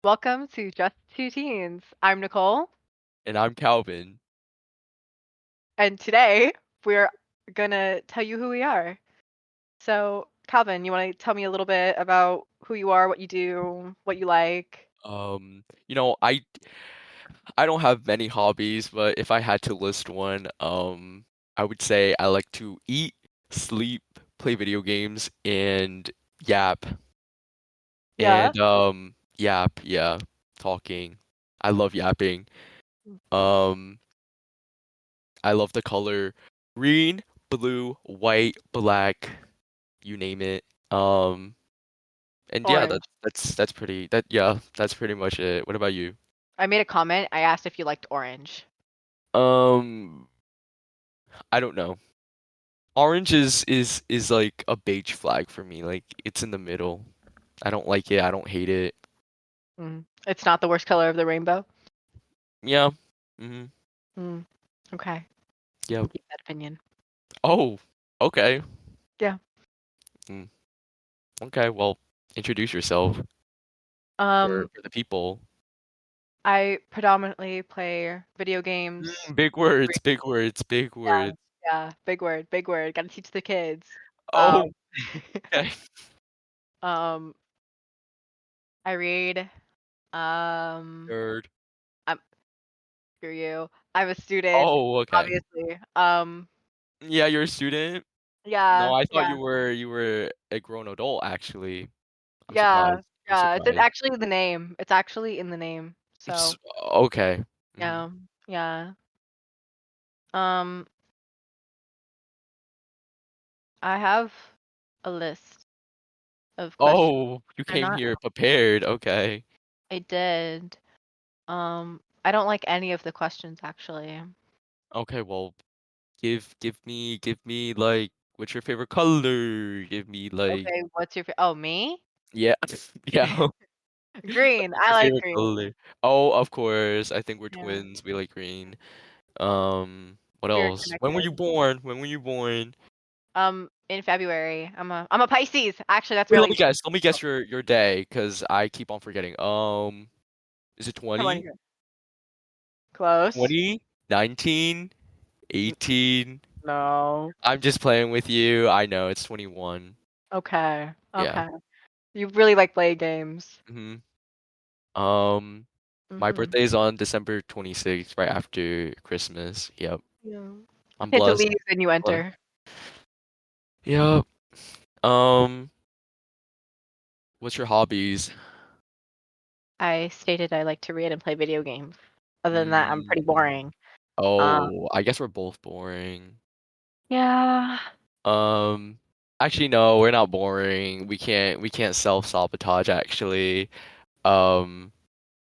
Welcome to Just Two Teens. I'm Nicole, And I'm Calvin. and today we're gonna tell you who we are. So, Calvin, you want to tell me a little bit about who you are, what you do, what you like? I don't have many hobbies, but if I had to list one, I would say I like to eat, sleep, play video games, and yap. Yeah. Yap, yeah, talking. I love yapping. Um, I love the color green, blue, white, black, you name it. Um, and yeah, Orange. that's pretty much it. What about you? I made a comment. I asked if you liked orange. Um, I don't know. Orange is like a beige flag for me. Like it's in the middle. I don't like it. I don't hate it. It's not the worst color of the rainbow. Yeah. Mm-hmm. Mm. Okay, Yeah. we'll keep that opinion. Oh, okay. Yeah. Mm, okay. Well, introduce yourself Um, for the people. I predominantly play video games. Big words, big words, big Yeah, words. yeah. Big word, big word. Got to teach the kids. Oh, Um, okay. um, I read. Um, Nerd. I'm Screw you. I'm a student, Oh, okay. obviously. Yeah, you're a student? No, Yeah, I thought yeah, you were a grown adult actually. I'm yeah, surprised. I'm yeah. It's surprised. actually the name. It's actually in the name. It's So okay. Mhm. yeah, yeah. Um, I have a list of questions. Oh, you They're came not. here prepared. Okay. I did. I don't like any of the questions actually. Okay, well, give me like what's your favorite color? Give me like Okay, what's your oh, me? yeah. Yeah. Green. What's I your like favorite green. color? Oh, of course. I think we're Yeah, twins. We like green. What we're else? When were you connected. born? When were you born? In February. I'm a Pisces. Actually, that's Wait, let really me guess. Let me guess your day, because I keep on forgetting. Is it come on 20? here. Close. 20? 19? 18? No. I'm just playing with you. I know it's 21. Okay. Yeah. Okay. You really like play games. Mhm. Um, my Mhm. birthday is on December 26th, right after Christmas. Yep. Yeah. I'm Hit to blessed. leave and you Blessed. enter. Yep. Um, what's your hobbies? I stated I like to read and play video games. Other than that, I'm pretty Mm, boring. Um, oh, I guess we're both boring. yeah. Um, actually, no, we're not boring. We can't self-sabotage actually. Um,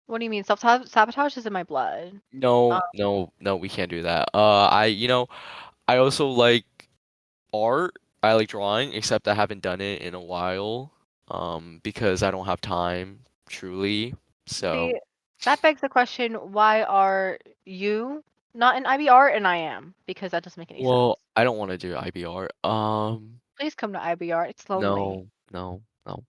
What do you mean? Self-sabotage is in my blood. no, Um, no, no, we can't do that. I also like art. I like drawing, except I haven't done it in a while, because I don't have time, truly. See, So, that begs the question, why are you not in IBR and I am? Because that doesn't make any sense. well, I don't want to do IBR. Please come to IBR. It's lonely. No, no, no.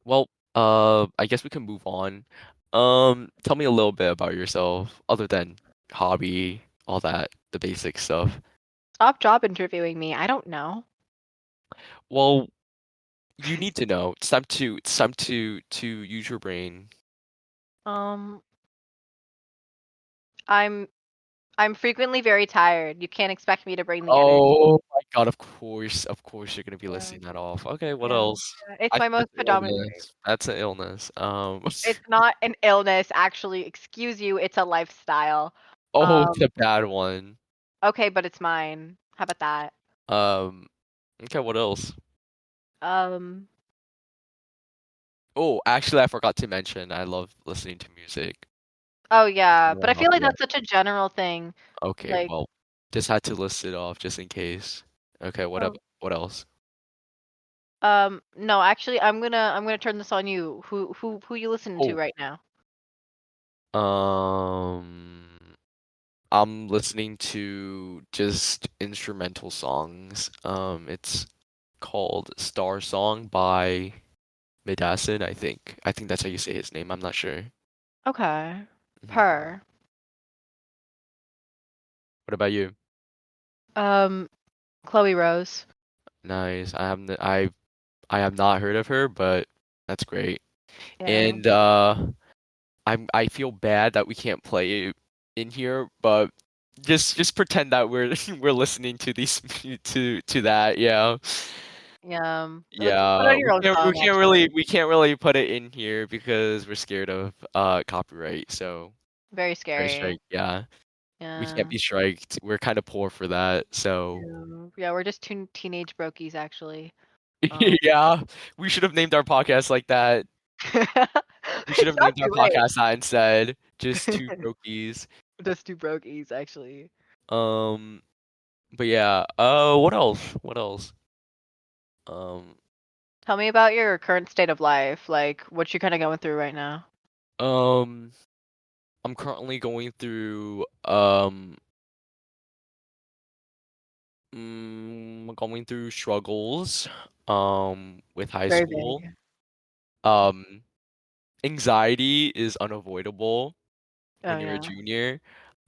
Well, I guess we can move on. Tell me a little bit about yourself, other than hobby, all that, the basic stuff. Stop job interviewing me. I don't know. Well, you need to know. It's time to use your brain. Um, I'm I'm frequently very tired. You can't expect me to bring the energy. Oh my God, of course you're gonna be Yeah, listing that off. Okay, what yeah, else? yeah. It's I my think most that's an predominant trait. illness. That's an illness. It's not an illness, actually. Excuse you. It's a lifestyle. Oh, Um, it's a bad one. okay, but it's mine. How about that? Um, okay, what else? Um, Oh, actually, I forgot to mention I love listening to music. oh That's yeah, but another I feel like hobby. that's such a general thing. Okay, Like, well, just had to list it off just in case. Okay, oh, what else? no, actually, I'm gonna turn this on you. Who you listening to Oh, right now? um, I'm listening to just instrumental songs. It's called Star Song by Midasin, I think. I think that's how you say his name. I'm not sure. Okay. Hmm. Per. What about you? Um, Chloe Rose. Nice. I have not heard of her, but that's great. Yeah. And I feel bad that we can't play it in here, but just pretend that we're we're listening to these to that. Yeah. Yeah. Put Yeah, on your own we song, can't really actually. put it in here because we're scared of copyright. So Very very scary. strike. Yeah, we can't Yeah. be striked. We're kind of poor for that. So Yeah, we're just two teenage brokies, actually. Um, yeah, we should have named our podcast like that. We should it's have not named our too late. podcast that instead. Just two brokies. Just two brokies, actually. Um, but yeah. What else? What else? Um, Tell me about your current state of life, like what you're kind of going through right now. um, I'm currently going through going through struggles with high Very school. big. Um, Anxiety is unavoidable Oh when you're a yeah, junior.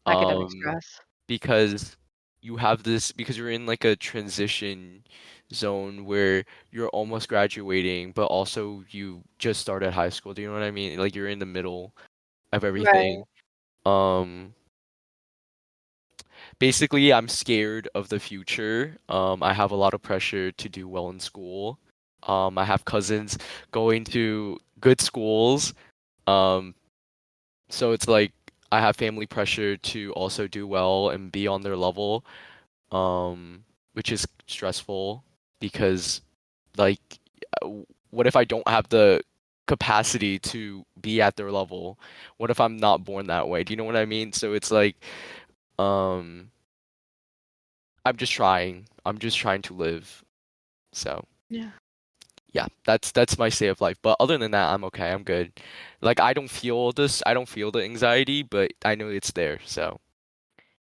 academic Um, stress. because because you're in like a transition zone where you're almost graduating, but also you just started high school. Do you know what I mean? Like you're in the middle of Right. everything. Um, Basically, I'm scared of the future. I have a lot of pressure to do well in school. I have cousins going to good schools. Um, so it's like I have family pressure to also do well and be on their level, which is stressful because like, what if I don't have the capacity to be at their level? What if I'm not born that way? Do you know what I mean? So it's like, um, I'm just trying. I'm just trying to live. So Yeah. yeah, that's my state of life. But other than that, I'm okay. I'm good. Like I don't feel this. I don't feel the anxiety, but I know it's there. So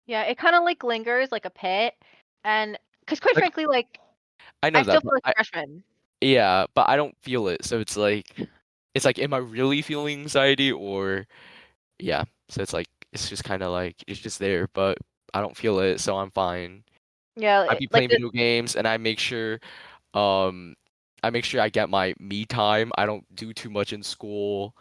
Yeah, it kind of like lingers like a pit, and because quite like frankly, like I I know still that, feel but like a freshman. yeah, but I don't feel it. So it's like, am I really feeling anxiety or yeah? So it's like it's just kind of like it's just there, but I don't feel it, so I'm fine. Yeah, I be like playing the video games, and Um, I make sure I get my me time. I don't do too much in school.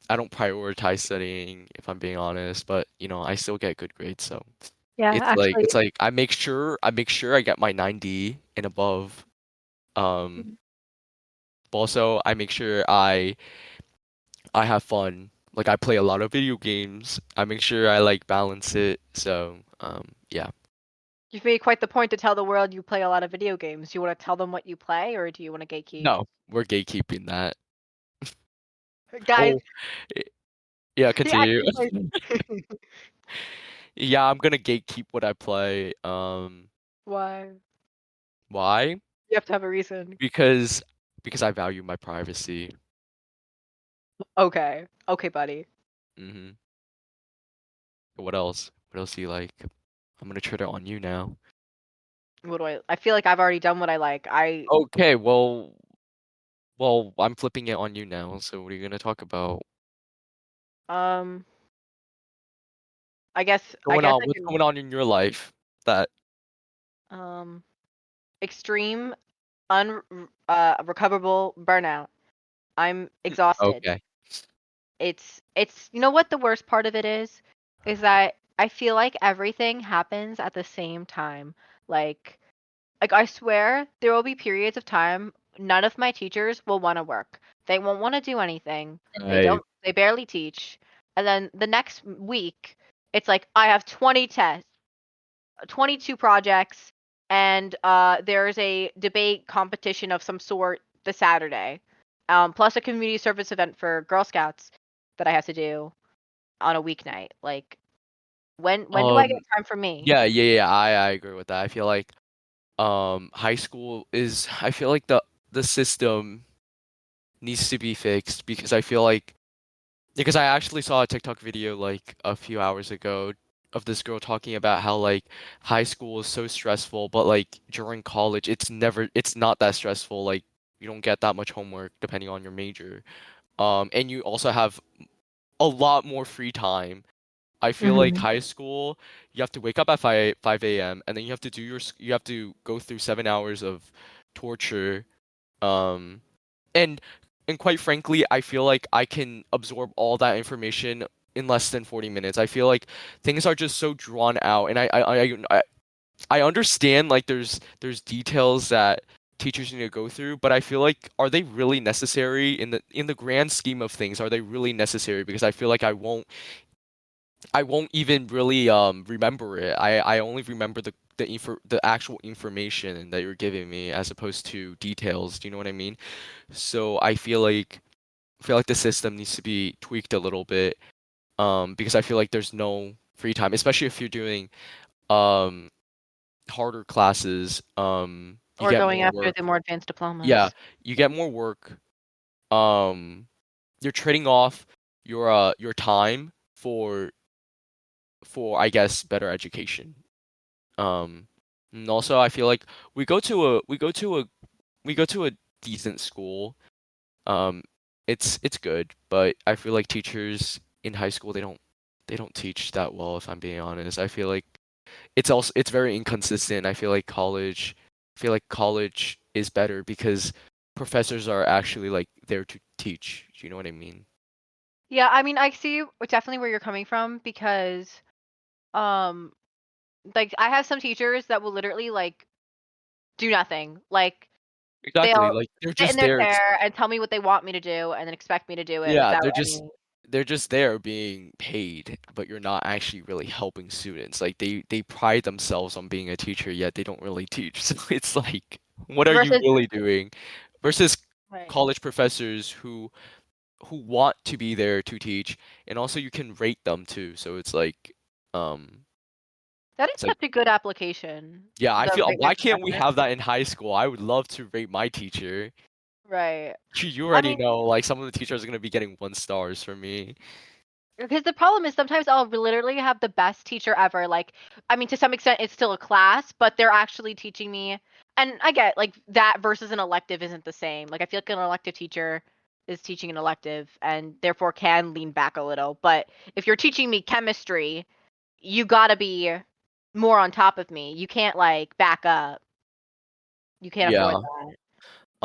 I don't prioritize studying, if I'm being honest, but I still get good grades, so yeah, it's actually. like I make sure I get my 90 and above. Um, but also I make sure I have fun. Like I play a lot of video games. I make sure I like balance it. So, yeah. You've made quite the point to tell the world you play a lot of video games. Do you want to tell them what you play, or do you want to gatekeep? No, we're gatekeeping that. Guys, Oh, yeah, he continue. actually plays. Yeah, I'm gonna gatekeep what I play. Why? Why? You have to have a reason. Because I value my privacy. Okay. Okay, buddy. Hmm. What else? What else do you like? I'm gonna turn it on you now. What do I feel like I've already done what I like. Okay, I'm flipping it on you now. So what are you gonna talk about? Um I Going guess on? I What's can going on in your life? That um extreme un recoverable burnout. I'm exhausted. okay. It's you know what the worst part of it is that I feel like everything happens at the same time. Like I swear there will be periods of time none of my teachers will want to work. They won't want to do anything. Right. They barely teach. And then the next week it's like I have 20 tests, 22 projects, and there's a debate competition of some sort this Saturday. Plus a community service event for Girl Scouts that I have to do on a weeknight. Like when do I get Um. time for me? Yeah. Yeah. Yeah. I agree with that. I feel like high school is. I feel like the system needs to be fixed because I feel like because I actually saw a TikTok video like a few hours ago of this girl talking about how like high school is so stressful, but like during college it's not that stressful. Like you don't get that much homework depending on your major. And you also have a lot more free time. I feel like Mhm. high school, you have to wake up at 5 a.m. and then you have to do you have to go through 7 hours of torture. Um, and and quite frankly, I feel like I can absorb all that information in less than 40 minutes. I feel like things are just so drawn out, and I understand like there's details that teachers need to go through, but I feel like are they really necessary in the grand scheme of things? Are they really necessary? Because I feel like I won't even really remember it. I only remember the actual information that you're giving me as opposed to details. Do you know what I mean? So I feel like the system needs to be tweaked a little bit because I feel like there's no free time, especially if you're doing um harder classes. You Or get going more after work. the more advanced Yeah, diplomas. you get more work. Um, you're trading off your time for I guess better education. Um, and also I feel like we go to a we go to a we go to a decent school. Um, it's good, but I feel like teachers in high school they don't teach that well, if I'm being honest. I feel like it's very inconsistent. I feel like college is better because professors are actually like there to teach. Do you know what I mean? Yeah, I mean, I see definitely where you're coming from because, um, like I have some teachers that will literally like do nothing. Like Exactly. they'll Like they're sit in just their there. chair and tell me what they want me to do, and then expect me to do it Yeah, without they're just any. they're just there being paid, but you're not actually really helping students. Like they pride themselves on being a teacher, yet they don't really teach. So it's like, what are you Versus, really doing? Versus right. college professors who want to be there to teach, and also you can rate them too. So um, That is it's like such a good application. yeah, I The feel rate your why can't we professor. have that in high school? I would love to rate my teacher. Right. You I already mean, know, like some of the teachers are gonna be getting 1 stars from me. because the problem is sometimes I'll literally have the best teacher ever. Like, I mean, to some extent, it's still a class, but they're actually teaching me. And I get like that versus an elective isn't the same. Like, I feel like an elective teacher is teaching an elective and therefore can lean back a little. But if you're teaching me chemistry, you gotta be more on top of me. You can't like back up. You can't afford Yeah. that.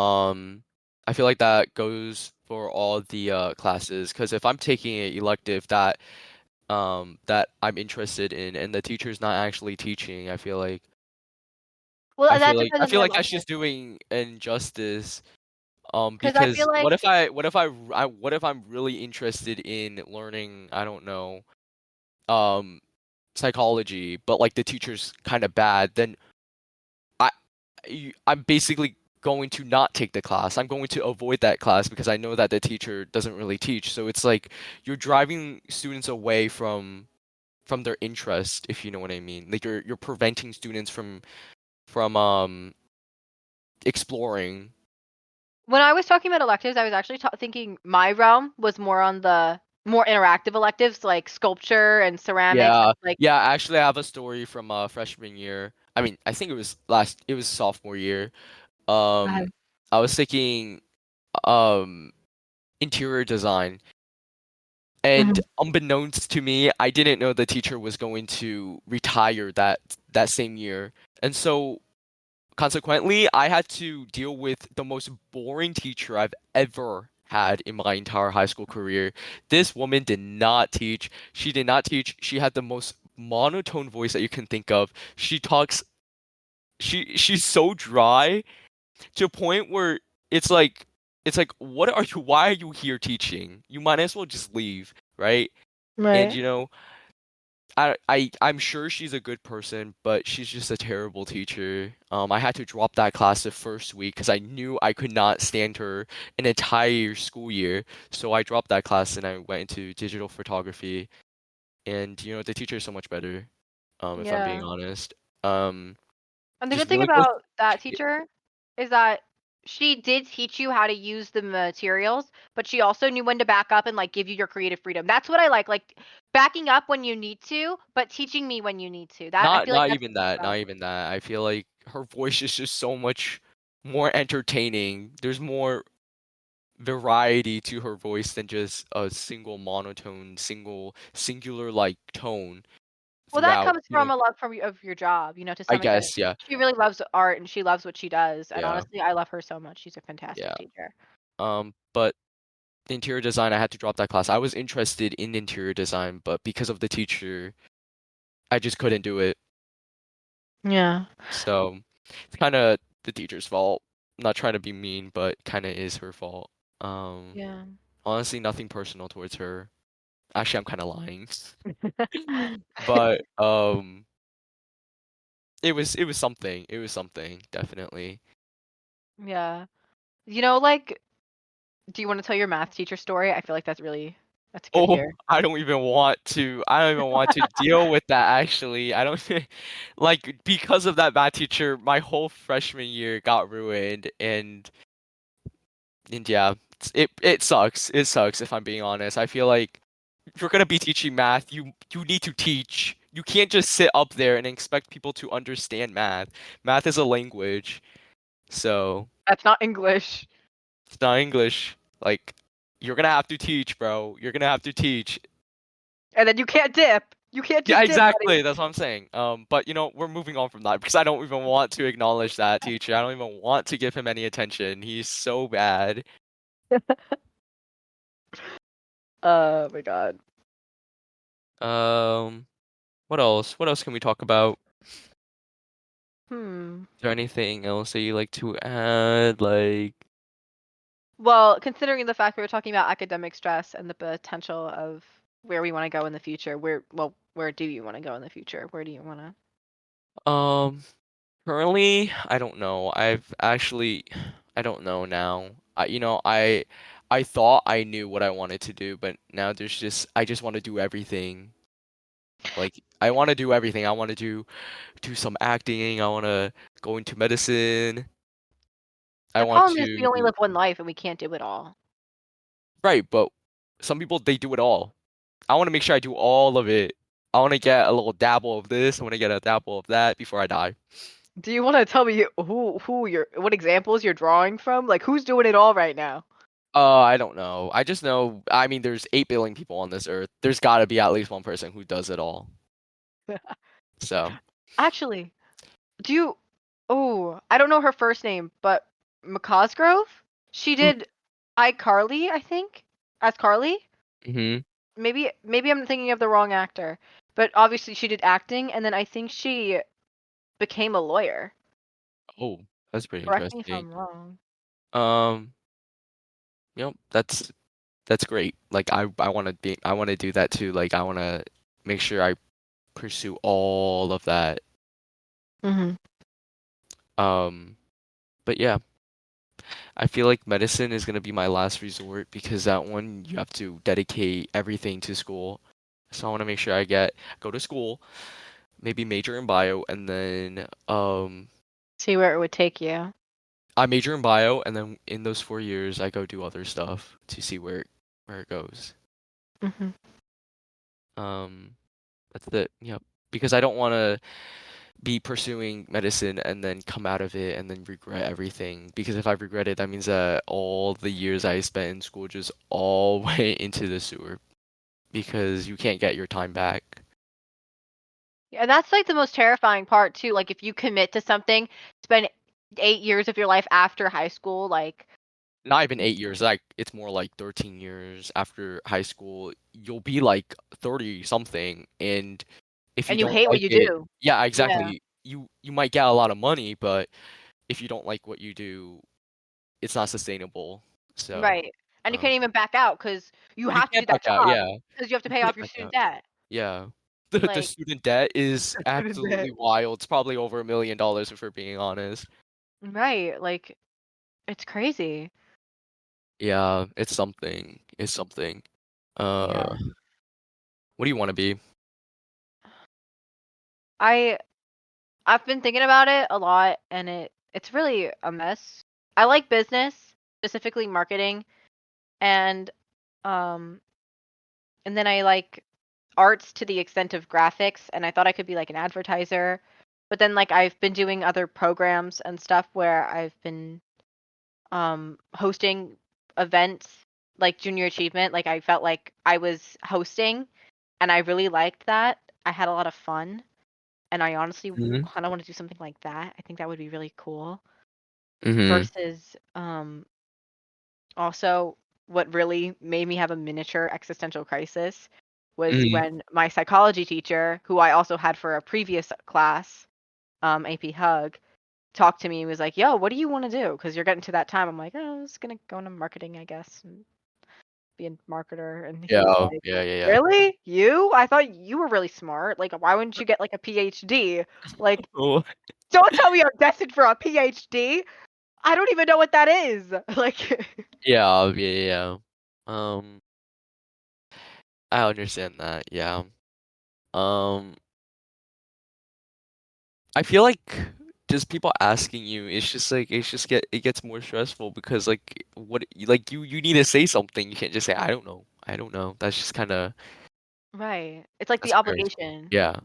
Um, I feel like that goes for all the classes because if I'm taking an elective that I'm interested in and the teacher's not actually teaching, Well, I feel that like depends I on the feel like that's elective. just doing injustice. Because I feel Because like what if I'm really interested in learning, I don't know, um, psychology, but like the teacher's kind of bad, then I I'm basically going to not take the class. I'm going to avoid that class because I know that the teacher doesn't really teach. So it's like you're driving students away from their interest, if you know what I mean. Like you're preventing students from exploring. when I was talking about electives, I was actually thinking my realm was more on the more interactive electives like sculpture and ceramics. Yeah, Like, yeah. Actually, I have a story from freshman year. I mean, I think it was sophomore year. Um, I was taking um interior design. And mhm. unbeknownst to me, I didn't know the teacher was going to retire that same year. And so consequently, I had to deal with the most boring teacher I've ever had in my entire high school career. This woman did not teach. She did not teach. She had the most monotone voice that you can think of. She's so dry to a point where it's like it's like why are you here teaching? You might as well just leave, right? And Right. I'm sure she's a good person, but she's just a terrible teacher. I had to drop that class the first week because I knew I could not stand her an entire school year. So I dropped that class and I went into digital photography. And the teacher is so much better, if I'm being Yeah. honest. And the Just good thing really close. about that teacher is that she did teach you how to use the materials, but she also knew when to back up and like give you your creative freedom. That's what I like backing up when you need to, but teaching me when you need to. That I Not feel like not that's even the that, best. not even that. I feel like her voice is just so much more entertaining. There's more variety to her voice than just a single monotone, singular like tone Well, that throughout, comes from a love from of your job, to I some extent. guess, yeah. She really loves art and she loves what she does, and Yeah. honestly, I love her so much. She's a fantastic Yeah. teacher. But interior design, I had to drop that class. I was interested in interior design, but because of the teacher, I just couldn't do it. Yeah. So it's kind of the teacher's fault. I'm not trying to be mean, but kind of is her fault. Um, Yeah. Honestly, nothing personal towards her. Actually, I'm kind of lying. But it was something. It was something, definitely. Yeah. Like, do you want to tell your math teacher story? I feel like that's good Oh, here. I don't even want to. I don't even want to deal with that, actually. I don't like because of that math teacher, my whole freshman year got ruined, and yeah, it sucks. It sucks if I'm being honest. I feel like if you're gonna be teaching math, you need to teach. You can't just sit up there and expect people to understand math. Math is a language, so That's not English. it's not English. Like you're gonna have to teach, bro. You're gonna have to teach. And then you can't dip. You can't Yeah, just dip, buddy. exactly. That's what I'm saying. But we're moving on from that because I don't even want to acknowledge that teacher. I don't even want to give him any attention. He's so bad. Oh my god. Um, what else? What else can we talk about? Hmm. Is there anything else that you like to add? Like, Well, considering the fact we were talking about academic stress and the potential of where we want to go in the future, where do you want to go in the future? Where do you want to? um, currently, I don't know. I don't know now. I thought I knew what I wanted to do, but now I just want to do everything. Like, I want to do everything. I want to do some acting. I want to go into medicine. I The want problem is we only to, live one life and we can't do it all. right, but some people they do it all. I want to make sure I do all of it. I want to get a little dabble of this. I want to get a dabble of that before I die. Do you want to tell me what examples you're drawing from? Like who's doing it all right now? I don't know. I just know, I mean, there's 8 billion people on this earth. There's got to be at least one person who does it all. So, Actually, do you oh, I don't know her first name, but McCosgrove? She did iCarly, I think, as Carly. mm-hmm. Maybe I'm thinking of the wrong actor, but obviously she did acting, and then I think she became a lawyer. Oh, that's pretty Correct me if interesting. I'm wrong. Um, that's great. Like I want to do that too. Like I want to make sure I pursue all of that. Hmm. Um, but yeah, I feel like medicine is gonna be my last resort because that one you have to dedicate everything to school. So I want to make sure go to school, maybe major in bio, and then See where it would take you. I major in bio, and then in those 4 years I go do other stuff to see where it goes. Hmm. Um, that's it. Yep. Because I don't want to be pursuing medicine and then come out of it and then regret everything. Because if I regret it, that means that all the years I spent in school just all went into the sewer. Because you can't get your time back. Yeah, that's like the most terrifying part too. Like if you commit to something, spend 8 years of your life after high school, like, Not even 8 years, like it's more like 13 years after high school. You'll be like 30 something, and if you and you don't hate what like you it, do. yeah, Yeah. exactly. You might get a lot of money, but if you don't like what you do, it's not sustainable. So, Right. And you um, can't even back out because you you have to do can't that back out. job Yeah, because you have to you pay off can't your back student out. debt. Yeah, the Like student debt is student debt. absolutely wild. It's probably over $1 million if we're being honest. Right. Like it's crazy. Yeah, it's something. It's something. Yeah. What do you want to be? I I've been thinking about it a lot and it's really a mess. I like business, specifically marketing, and um and then I like arts to the extent of graphics, and I thought I could be like an advertiser. But then like I've been doing other programs and stuff where I've been hosting events like junior achievement. Like I felt like I was hosting, and I really liked that. I had a lot of fun, and I honestly Mhm. kind of want to do something like that. I think that would be really cool. Mhm. Versus also what really made me have a miniature existential crisis was Mhm. when my psychology teacher, who I also had for a previous class, AP Hug, talked to me and was like, "Yo, what do you want to do? Because you're getting to that time." I'm like, "Oh, I was gonna go into marketing, I guess, and be a marketer." And he was Yeah. like, Yeah. Yeah. Yeah. "Really? You? I thought you were really smart. Like, why wouldn't you get like a PhD? Like, Oh. don't tell me I'm destined for a PhD. I don't even know what that is." Like, Yeah. Yeah. Yeah. Um, I understand that. Yeah. Um, I feel like just people asking you, it gets more stressful because like you need to say something. You can't just say I don't know. I don't know. That's just kind of right. It's like the that's embarrassing. obligation. Yeah.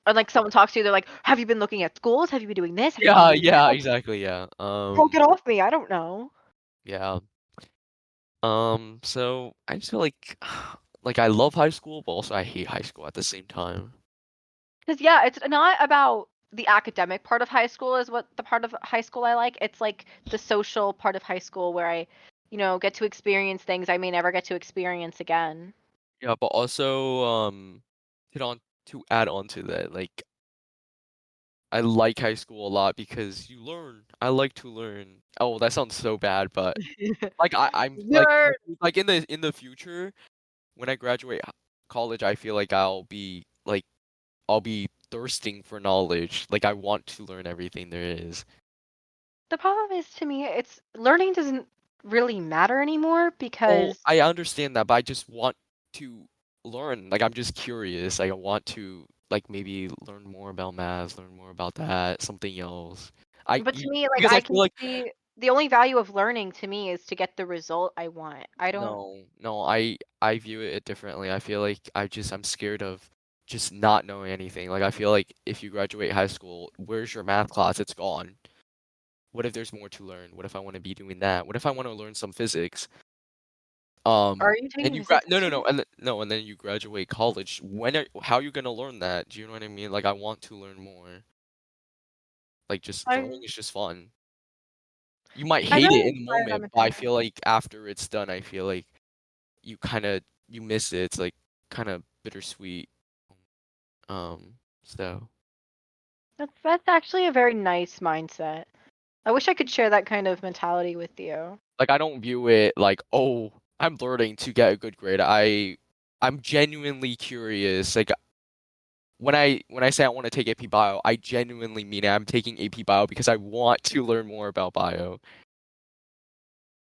Or like someone talks to you, they're like, "Have you been looking at schools? Have you been doing this? Have you been Yeah. doing Yeah. that?" Exactly. Yeah. Bro, get off me. I don't know. Yeah. So I just feel like like I love high school, but also I hate high school at the same time. Because yeah, it's not about the academic part of high school is what the part of high school I like. It's like the social part of high school where I, get to experience things I may never get to experience again. Yeah, but also to add on to that, like I like high school a lot because you learn. I like to learn. Oh, that sounds so bad, but like I'm Nerd. like in the future when I graduate college, I feel like I'll be thirsting for knowledge. Like I want to learn everything there is. The problem is to me, it's learning doesn't really matter anymore Well, because I understand that, but I just want to learn. Like I'm just curious. Like I want to like maybe learn more about math, learn more about that, something else. but to me, like Because I I feel can like see the only value of learning to me is to get the result I want. I don't. no, I view it differently. I feel like I'm scared of just not knowing anything. Like I feel like if you graduate high school, where's your math class? It's gone. What if there's more to learn? What if I want to be doing that? What if I want to learn some physics? Are you And taking you physics no this no year? no and no and then you graduate college. How are you gonna learn that? Do you know what I mean? Like I want to learn more. Like just learning I is just fun. You might I hate it really in the plan on moment, but I attending. feel like after it's done, I feel like you miss it. It's like kind of bittersweet. So That's actually a very nice mindset. I wish I could share that kind of mentality with you. like I don't view it like, oh, I'm learning to get a good grade. I'm genuinely curious. Like when I say I want to take AP Bio, I genuinely mean it. I'm taking AP Bio because I want to learn more about bio.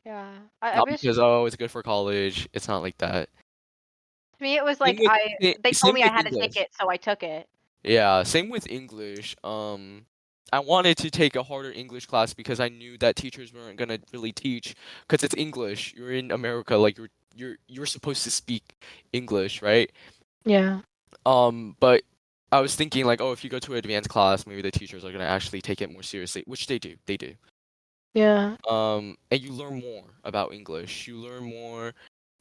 Yeah. I Not wish because oh, it's good for college. It's not like that. to me it was like they told Same me I with had to take English. it, so I took it. Yeah, same with English. I wanted to take a harder English class because I knew that teachers weren't gonna really teach because it's English. You're in America, like you're supposed to speak English, right? Yeah. But I was thinking like, oh, if you go to an advanced class, maybe the teachers are gonna actually take it more seriously, which they do. They do. Yeah. And you learn more about English. You learn more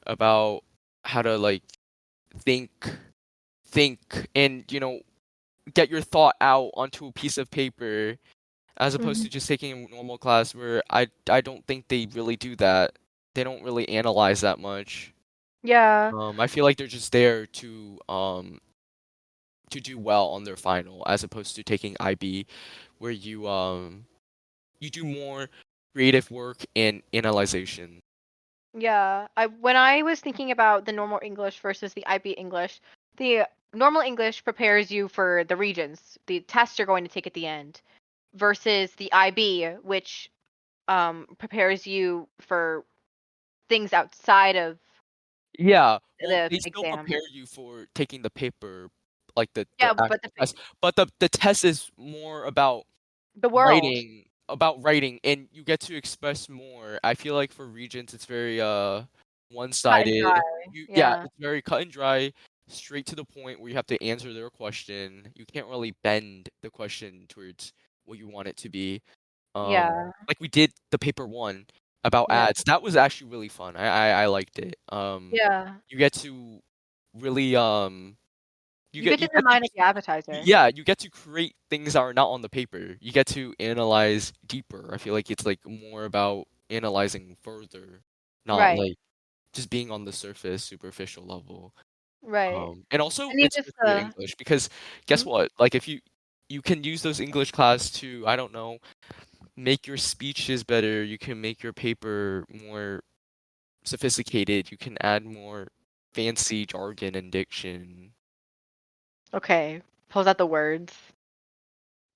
about how to like think, and get your thought out onto a piece of paper, as opposed Mhm. to just taking a normal class where I don't think they really do that. They don't really analyze that much. Yeah. I feel like they're just there to do well on their final, as opposed to taking IB, where you do more creative work and analyzation. Yeah. I when I was thinking about the normal English versus the IB English, the normal English prepares you for the regions, the test you're going to take at the end, versus the IB, which prepares you for things outside of Yeah, well, the they still exam. prepare you for taking the paper, like the Yeah, but actual test, but the test is more the world about writing, and you get to express more. I feel like for Regents, it's very cut and dry. one-sided. Yeah, Yeah. it's very cut and dry, straight to the point where you have to answer their question. You can't really bend the question towards what you want it to be. Yeah. Like we did the paper one. about Yeah. ads. That was actually really fun. I liked it. Yeah. You get to really you You get get you to the get to mind of the advertiser. yeah, you get to create things that are not on the paper. You get to analyze deeper. I feel like it's like more about analyzing further, not Right. like just being on the surface, superficial level. Right. And also And you it's just good for your English because guess mhm. what? Like if you can use those English class to, I don't know, make your speeches better. You can make your paper more sophisticated. You can add more fancy jargon and diction. Okay. Pulls out the words.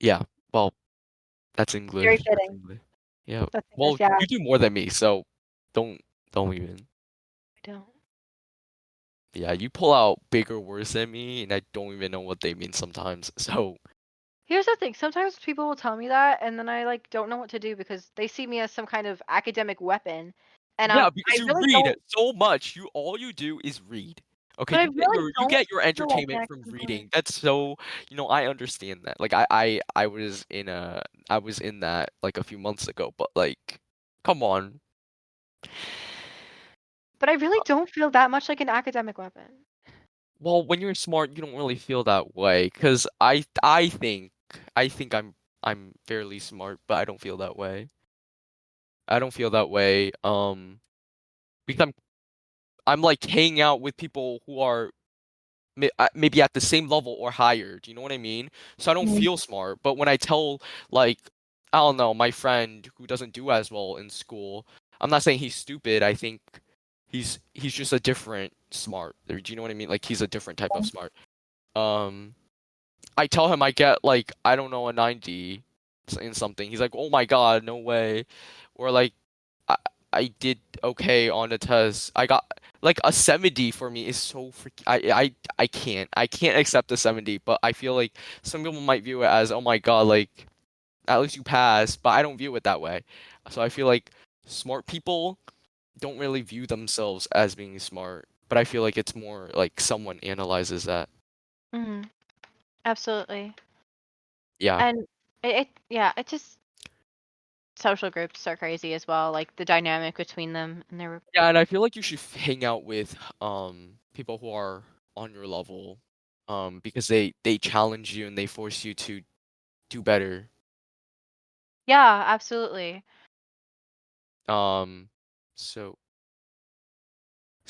Yeah, well, that's Very English. That's fitting. English. Yeah. That's Well, English, yeah. you do more than me, so don't don't even. I don't. Yeah, you pull out bigger words than me, and I don't even know what they mean sometimes. So Here's the thing, sometimes people will tell me that, and then I, like, don't know what to do because they see me as some kind of academic weapon, and, yeah, I because you really read don't so much. You all you do is read. Okay, but I really you don't get your feel like an entertainment from academic weapon. reading. That's so, I understand that. Like I was in that like a few months ago, but like come on. But I really don't feel that much like an academic weapon. Well, when you're smart, you don't really feel that way. Cause I think I'm fairly smart, but I don't feel that way. I don't feel that way. Because I'm like hanging out with people who are maybe at the same level or higher. Do you know what I mean? So I don't Mhm. feel smart. But when I tell like I don't know my friend who doesn't do as well in school, I'm not saying he's stupid. I think he's just a different smart. Do you know what I mean? Like he's a different type of smart. Um, I tell him I get like I don't know a 90 in something. He's like, "Oh my God, no way." Or like I I did okay on the test. I got like a 70 for me is so freaking I can't accept a 70, but I feel like some people might view it as, "Oh my God, like at least you passed," but I don't view it that way. So I feel like smart people don't really view themselves as being smart, but I feel like it's more like someone analyzes that. Mhm. Absolutely. Yeah. And yeah, it just social groups are crazy as well, like, the dynamic between them and their Yeah, and I feel like you should hang out with people who are on your level because they challenge you and they force you to do better. Yeah, absolutely. Um so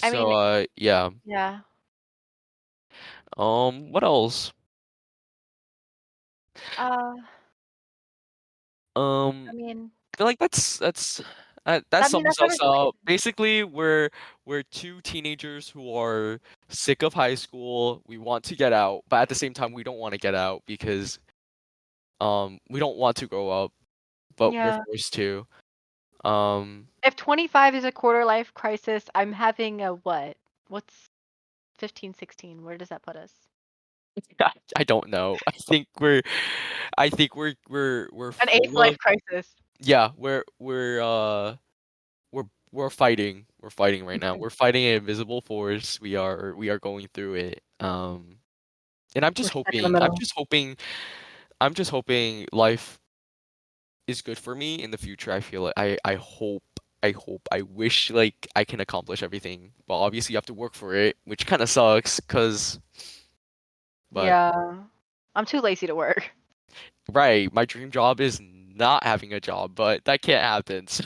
I mean, yeah. yeah. What else? Uh, Um I mean I feel like that sums that's us everything. up. Basically, we're two teenagers who are sick of high school. We want to get out, but at the same time we don't want to get out because we don't want to grow up, but we're Yeah. forced to. Um If 25 is a quarter life crisis, I'm having a what? What's 15, 16? Where does that put us? I don't know. I think we're An eighth full life of crisis. yeah, we're fighting. We're fighting right now. Okay. We're fighting an invisible force. We are going through it. And We're stuck in the middle. I'm just hoping life is good for me in the future. I feel like I wish like I can accomplish everything. But obviously you have to work for it, which kind of sucks but Yeah. I'm too lazy to work. right, my dream job is not having a job, but that can't happen. So.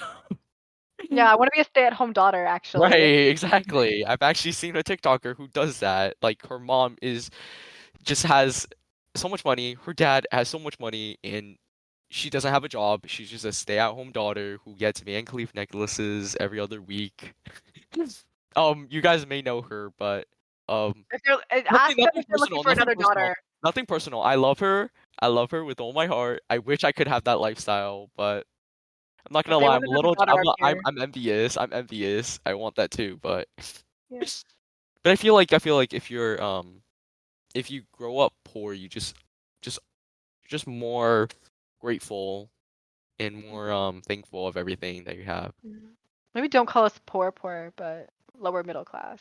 Yeah, I want to be a stay-at-home daughter, Right, actually. exactly. I've actually seen a TikToker who does that. Like her mom is just has so much money. Her dad has so much money, and she doesn't have a job. She's just a stay-at-home daughter who gets Van Cleef necklaces every other week. You guys may know her, but Ask them nothing if they're looking personal, for another daughter. nothing personal. I love her. I love her with all my heart. I wish I could have that lifestyle, but I'm not If gonna they lie. want another daughter up here. I'm envious. I'm envious. I want that too, but Yeah. but I feel like if you grow up poor, you just just more grateful and more thankful of everything that you have. Mhm. Maybe don't call us poor, but lower middle class.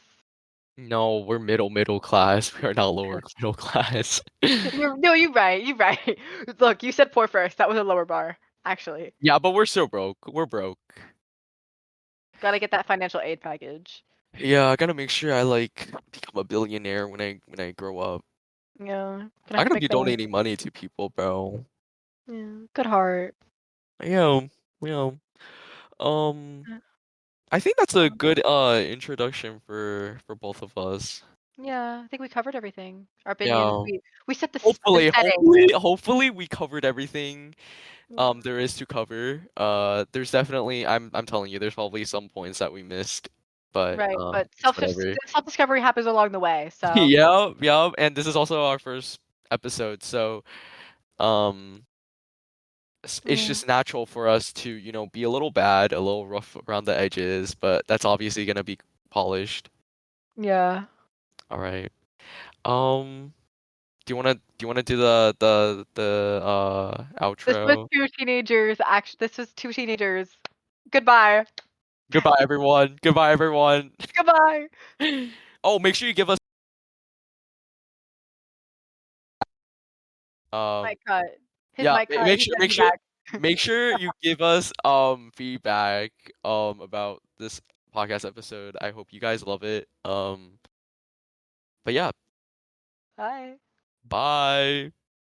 No, we're middle class. We are not lower middle class. No, you're right. You're right. Look, you said poor first. That was a lower bar, actually. Yeah, but we're still broke. We're broke. Gotta get that financial aid package. Yeah, I gotta make sure I like become a billionaire when I grow up. Yeah, gonna I'm have to gonna make be bank. donating money to people, bro. Yeah, good heart. Yeah, yeah. Um, I think that's a Um, good introduction for both of us. yeah, I think we covered everything. Our opinions. Yeah. We set the Hopefully, setting. hopefully we covered everything Yeah. there is to cover. There's definitely I'm telling you, there's probably some points that we missed, but Right, but it's whatever. self discovery happens along the way. So Yeah, yeah, and this is also our first episode, so um it's yeah, just natural for us to, be a little bad, a little rough around the edges, but that's obviously gonna be polished. yeah. All right. Um, do you wanna do the This was outro? two teenagers. Actually, this was two teenagers. Goodbye. Goodbye, everyone. Goodbye, everyone. Goodbye. Oh, make sure you give us Mic um cut. His yeah, mic cut. make He sure said make he sure back. make sure you give us feedback about this podcast episode. I hope you guys love it. But yeah, Bye. bye.